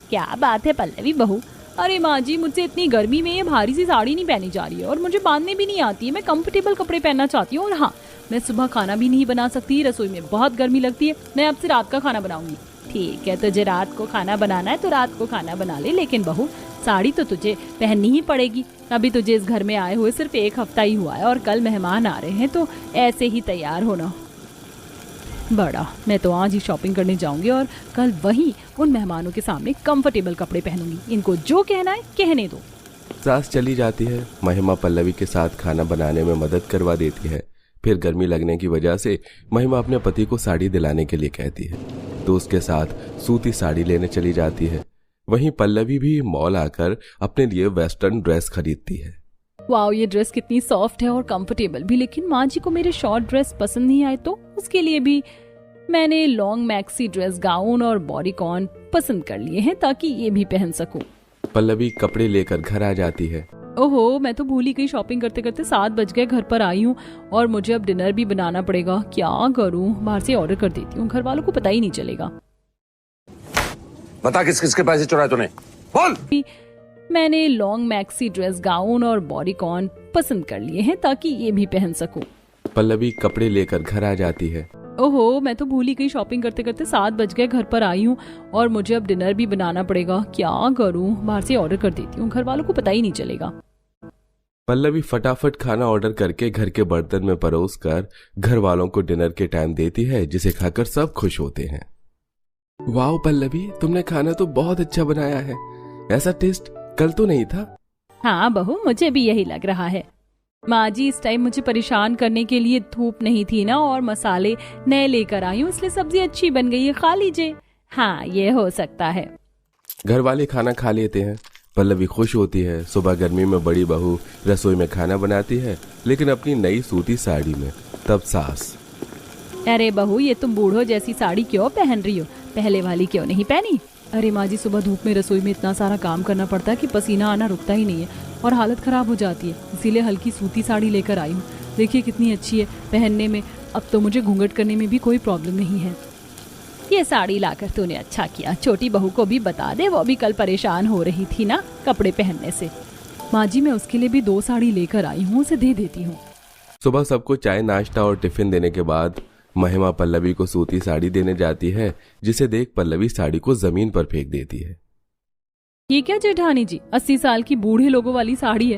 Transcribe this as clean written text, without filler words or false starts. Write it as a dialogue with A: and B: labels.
A: क्या बात है पल्लवी बहू। अरे माँ जी, मुझसे इतनी गर्मी में ये भारी सी साड़ी नहीं पहनी जा रही है और मुझे बांधने भी नहीं आती है। मैं कंफर्टेबल कपड़े पहनना चाहती हूँ। और हाँ, मैं सुबह खाना भी नहीं बना सकती, रसोई में बहुत गर्मी लगती है। मैं आपसे रात का खाना बनाऊंगी। ठीक है, तुझे रात को खाना बनाना है तो रात को खाना बना ले, लेकिन बहू साड़ी तो तुझे पहननी ही पड़ेगी। अभी तुझे इस घर में आए हुए सिर्फ 1 हफ्ता ही हुआ है और कल मेहमान आ रहे हैं, तो ऐसे ही तैयार होना। बड़ा, मैं तो आज ही शॉपिंग करने जाऊंगी और कल वहीं उन मेहमानों के सामने कंफर्टेबल कपड़े पहनूंगी। इनको जो कहना है कहने दो।
B: सास चली जाती है। महिमा पल्लवी के साथ खाना बनाने में मदद करवा देती है। फिर गर्मी लगने की वजह से महिमा अपने पति को साड़ी दिलाने के लिए कहती है, तो उसके साथ सूती साड़ी लेने चली जाती है। वहीं पल्लवी भी मॉल आकर अपने लिए वेस्टर्न ड्रेस खरीदती है।
A: वाओ, ये ड्रेस कितनी सॉफ्ट है और कंफर्टेबल भी। लेकिन माँ जी को मेरे शॉर्ट ड्रेस पसंद नहीं आए, तो उसके लिए भी मैंने लॉन्ग मैक्सी ड्रेस, गाउन और बॉडीकॉन पसंद कर लिए हैं ताकि ये भी पहन सकूं।
B: पल्लवी कपड़े लेकर घर आ जाती है।
A: ओहो, मैं तो भूल ही गई। शॉपिंग करते करते 7 बज गए। घर पर आई हूँ और मुझे अब डिनर भी बनाना पड़ेगा। क्या करूँ, बाहर से ऑर्डर कर देती हूँ, घर वालों को पता ही नहीं चलेगा।
C: बता किस किस के पैसे चुराए तूने, बोल।
A: मैंने लॉन्ग मैक्सी ड्रेस, गाउन और बॉडीकॉन पसंद कर लिए हैं ताकि ये भी पहन सकूं।
B: पल्लवी कपड़े लेकर घर आ जाती है।
A: ओहो, मैं तो भूल ही गई। शॉपिंग करते करते 7 बज गए। घर पर आई हूँ और मुझे अब डिनर भी बनाना पड़ेगा। क्या करूँ, बाहर से ऑर्डर कर देती हूँ, घर वालों को पता ही नहीं चलेगा।
B: पल्लवी फटाफट खाना ऑर्डर करके घर के बर्तन में परोस कर घर वालों को डिनर के टाइम देती है, जिसे खाकर सब खुश होते हैं। वाह पल्लवी, तुमने खाना तो बहुत अच्छा बनाया है। ऐसा टेस्ट कल तो नहीं था।
A: हाँ बहू, मुझे भी यही लग रहा है। माँ जी, इस टाइम मुझे परेशान करने के लिए धूप नहीं थी ना, और मसाले नए लेकर आई हूँ, इसलिए सब्जी अच्छी बन गई है, खा लीजिए। हाँ, ये हो सकता है।
B: घर वाले खाना खा लेते हैं। पल्लवी खुश होती है। सुबह गर्मी में बड़ी बहू रसोई में खाना बनाती है, लेकिन अपनी नई सूती साड़ी में। तब सास,
A: अरे बहू, ये तुम बूढ़ों जैसी साड़ी क्यों पहन रही हो? पहले वाली क्यों नहीं पहनी? अरे माँ जी, सुबह धूप में रसोई में इतना सारा काम करना पड़ता है कि पसीना आना रुकता ही नहीं है और हालत खराब हो जाती है, इसीलिए हल्की सूती साड़ी लेकर आई हूँ। देखिए कितनी अच्छी है पहनने में। अब तो मुझे घूंघट करने में भी कोई प्रॉब्लम नहीं है। ये साड़ी लाकर तूने अच्छा किया। छोटी बहू को भी बता दे, वो भी कल परेशान हो रही थी ना कपड़े पहनने से। माँ जी, मैं उसके लिए भी 2 साड़ी लेकर आई हूँ, उसे दे देती हूँ।
B: सुबह सबको चाय, नाश्ता और टिफिन देने के बाद महिमा पल्लवी को सूती साड़ी देने जाती है, जिसे देख पल्लवी साड़ी को जमीन पर फेंक देती है।
A: ये क्या जेठानी जी, 80 साल की बूढ़े लोगों वाली साड़ी है।